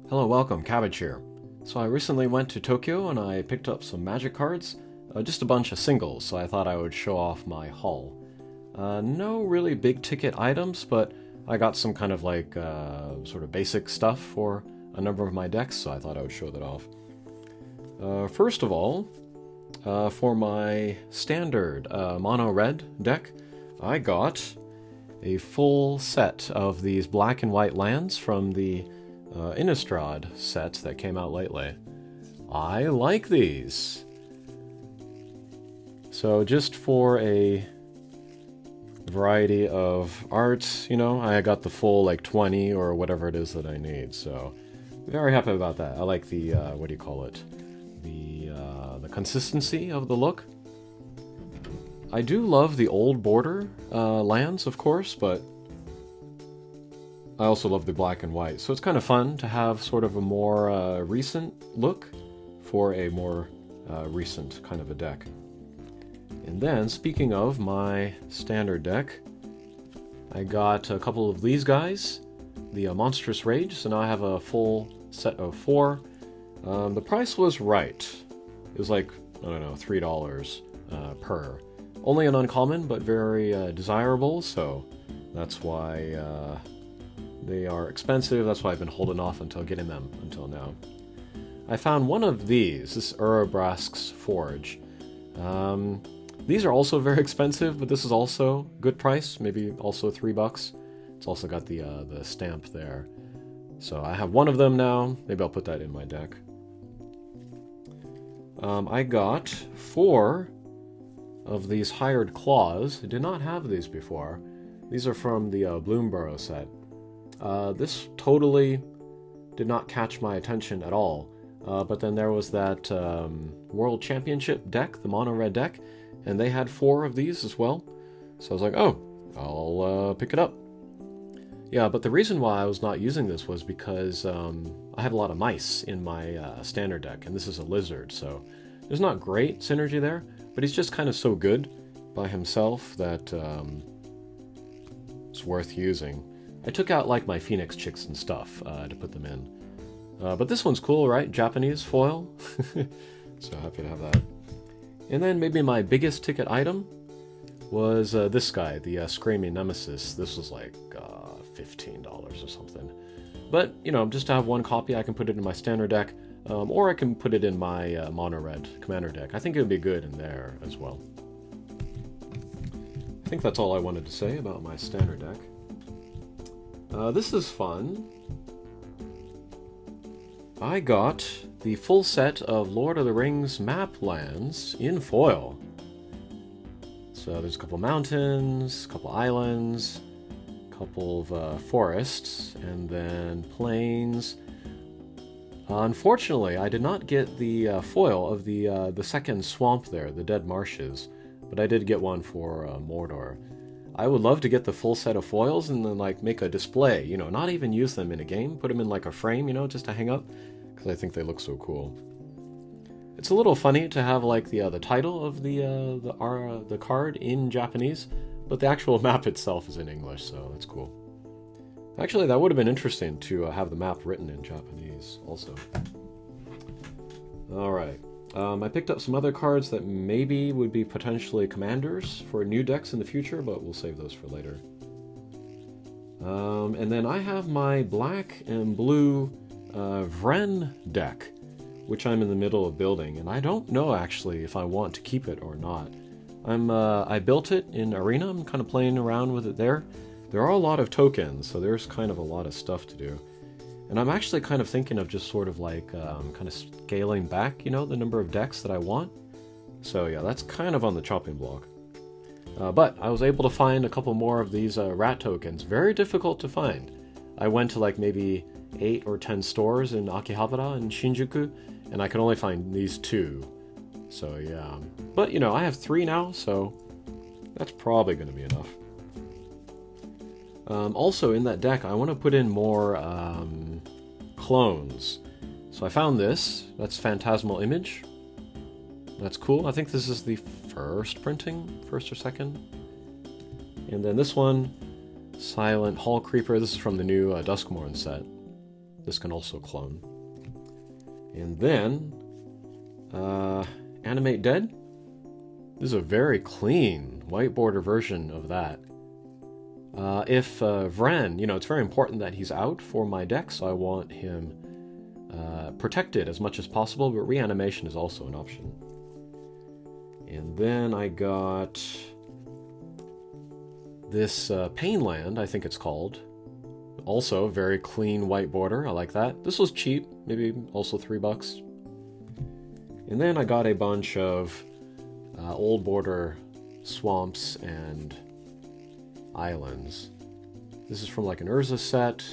Hello, welcome, Cabbage here. So I recently went to Tokyo and I picked up some magic cards, just a bunch of singles, so I thought I would show off my haul. No really big ticket items, but I got some kind of like sort of basic stuff for a number of my decks, so I thought I would show that off. First of all, for my standard mono red deck, I got a full set of these black and white lands from the Innistrad set that came out lately. I like these. So just for a variety of arts, I got the full like 20 or whatever it is that I need. So very happy about that. I like the what do you call it? The consistency of the look. I do love the old border lands, of course, but I also love the black and white. So it's kind of fun to have sort of a more recent look for a more recent kind of a deck. And then, speaking of my standard deck, I got a couple of these guys, the Monstrous Rage, so now I have a full set of 4. The price was right. It was like, I don't know, $3 per. Only an uncommon, but very desirable, so that's why they are expensive. That's why I've been holding off until getting them until now. I found one of these, this Urabrask's Forge. These are also very expensive, but this is also good price, maybe also $3. It's also got the stamp there. So I have one of them now. Maybe I'll put that in my deck. I got 4 of these Hired Claws. I did not have these before. These are from the Bloomborough set. This totally did not catch my attention at all. But then there was that World Championship deck, the Mono Red deck, and they had 4 of these as well. So I was like, oh, I'll pick it up. Yeah, but the reason why I was not using this was because I have a lot of mice in my standard deck, and this is a lizard, so there's not great synergy there, but he's just kind of so good by himself that it's worth using. I took out like my Phoenix chicks and stuff to put them in. But this one's cool, right? Japanese foil. So happy to have that. And then maybe my biggest ticket item was this guy, the Screaming Nemesis. This was like $15 or something. But, just to have one copy, I can put it in my standard deck, or I can put it in my mono red commander deck. I think it would be good in there as well. I think that's all I wanted to say about my standard deck. This is fun. I got the full set of Lord of the Rings map lands in foil. So there's a couple mountains, a couple islands, a couple of forests, and then plains. Unfortunately, I did not get the foil of the second swamp there, the Dead Marshes, but I did get one for Mordor. I would love to get the full set of foils and then like make a display, not even use them in a game, put them in like a frame, just to hang up, because I think they look so cool. It's a little funny to have like the title of the card in Japanese, but the actual map itself is in English, so that's cool. Actually, that would have been interesting to have the map written in Japanese also. Alright. I picked up some other cards that maybe would be potentially commanders for new decks in the future, but we'll save those for later. And then I have my black and blue Vren deck, which I'm in the middle of building, and I don't know actually if I want to keep it or not. I built it in Arena. I'm kind of playing around with it there. There are a lot of tokens, so there's kind of a lot of stuff to do. And I'm actually kind of thinking of just sort of like kind of scaling back, the number of decks that I want. So yeah, that's kind of on the chopping block. But I was able to find a couple more of these rat tokens. Very difficult to find. I went to like maybe 8 or 10 stores in Akihabara and Shinjuku, and I could only find these 2. So yeah. But I have 3 now, so that's probably going to be enough. Also in that deck, I want to put in more clones. So I found this. That's Phantasmal Image. That's cool. I think this is the first printing, first or second. And then this one, Silent Hall Creeper. This is from the new Duskmourn set. This can also clone. And then, Animate Dead. This is a very clean white border version of that. If Vran, it's very important that he's out for my deck, so I want him protected as much as possible, but reanimation is also an option. And then I got this Painland, I think it's called. Also, very clean white border. I like that. This was cheap, maybe also $3. And then I got a bunch of old border swamps and islands. This is from like an Urza set.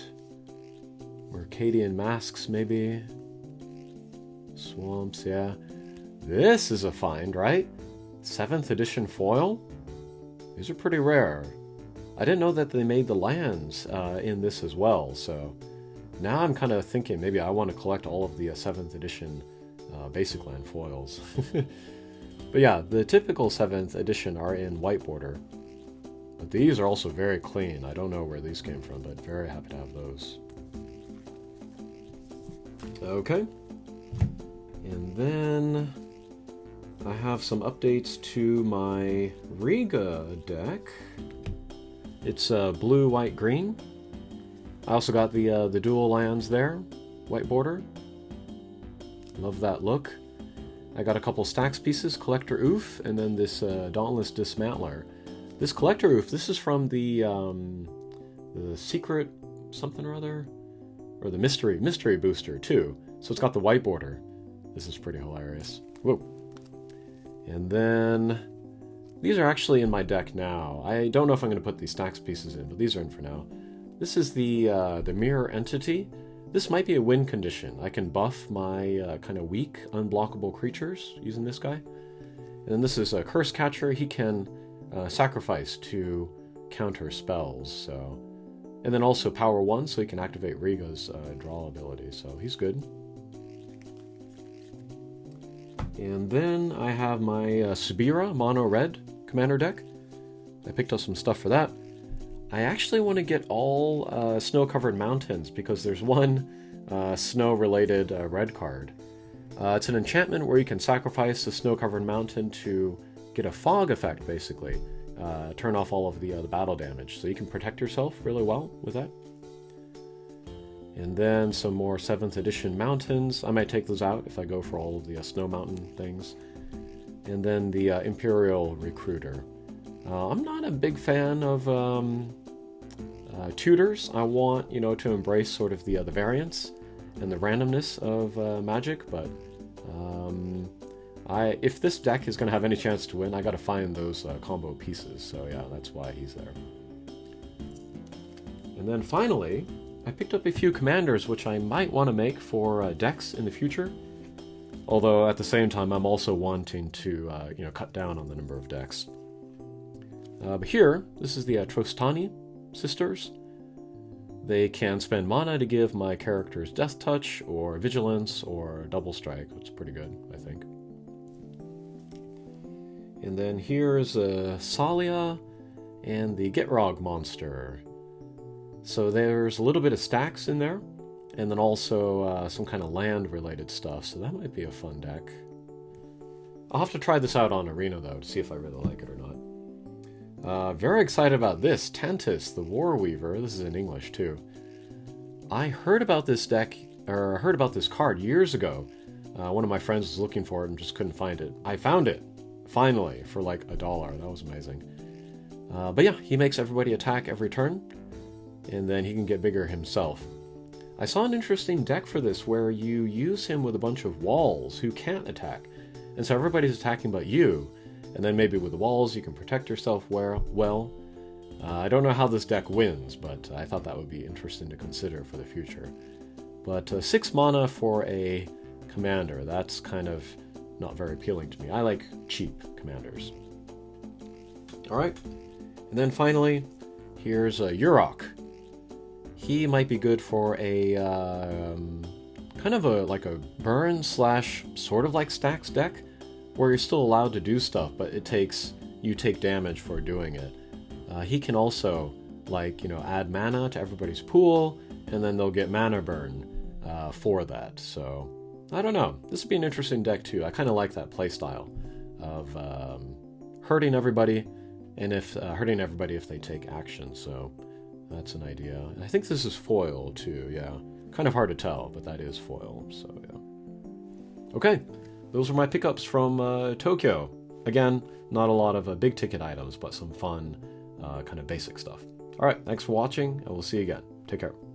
Mercadian Masks, maybe. Swamps, yeah. This is a find, right? 7th edition foil? These are pretty rare. I didn't know that they made the lands in this as well, so now I'm kind of thinking maybe I want to collect all of the 7th edition basic land foils. But yeah, the typical 7th edition are in white border. But these are also very clean. I don't know where these came from, but very happy to have those. Okay. And then I have some updates to my Riga deck. It's blue, white, green. I also got the dual lands there, white border. Love that look. I got a couple stacks pieces, Collector Oof, and then this Dauntless Dismantler. This Collector Oof, this is from the Secret something or other, or the Mystery Booster too. So it's got the white border. This is pretty hilarious. Whoa. And then these are actually in my deck now. I don't know if I'm going to put these stacks pieces in, but these are in for now. This is the Mirror Entity. This might be a win condition. I can buff my kind of weak, unblockable creatures using this guy. And then this is a Curse Catcher. He can sacrifice to counter spells. So, and then also power 1, so he can activate Riga's draw ability. So he's good. And then I have my Subira Mono Red Commander deck. I picked up some stuff for that. I actually want to get all snow-covered mountains because there's one snow-related red card. It's an enchantment where you can sacrifice a snow-covered mountain to get a fog effect, basically. Turn off all of the battle damage. So you can protect yourself really well with that. And then some more 7th edition mountains. I might take those out if I go for all of the snow mountain things. And then the Imperial Recruiter. I'm not a big fan of tutors. I want, to embrace sort of the variance and the randomness of Magic, but if this deck is going to have any chance to win, I got to find those combo pieces. So yeah, that's why he's there. And then finally, I picked up a few commanders which I might want to make for decks in the future. Although at the same time, I'm also wanting to cut down on the number of decks. But here, this is the Trostani sisters. They can spend mana to give my characters Death Touch, or Vigilance, or Double Strike, which is pretty good, I think. And then here's Salia and the Gitrog monster. So there's a little bit of stacks in there, and then also some kind of land-related stuff, so that might be a fun deck. I'll have to try this out on Arena, though, to see if I really like it or not. Very excited about this, Tantus, the War Weaver. This is in English, too. I heard about this deck, or heard about this card years ago. One of my friends was looking for it and just couldn't find it. I found it, finally, for like $1. That was amazing. But yeah, he makes everybody attack every turn, and then he can get bigger himself. I saw an interesting deck for this where you use him with a bunch of walls who can't attack. And so everybody's attacking but you. And then maybe with the walls you can protect yourself well. I don't know how this deck wins, but I thought that would be interesting to consider for the future. But 6 mana for a commander, that's kind of not very appealing to me. I like cheap commanders. Alright, and then finally, here's Urok. He might be good for a kind of like a burn / sort of like stacks deck, where you're still allowed to do stuff, but you take damage for doing it. He can also add mana to everybody's pool, and then they'll get mana burn. for that. So, I don't know. This would be an interesting deck too. I kind of like that playstyle of hurting everybody, and if hurting everybody if they take action. So that's an idea. And I think this is foil too. Yeah, kind of hard to tell, but that is foil. So yeah. Okay, those are my pickups from Tokyo. Again, not a lot of big ticket items, but some fun kind of basic stuff. All right, thanks for watching, and we'll see you again. Take care.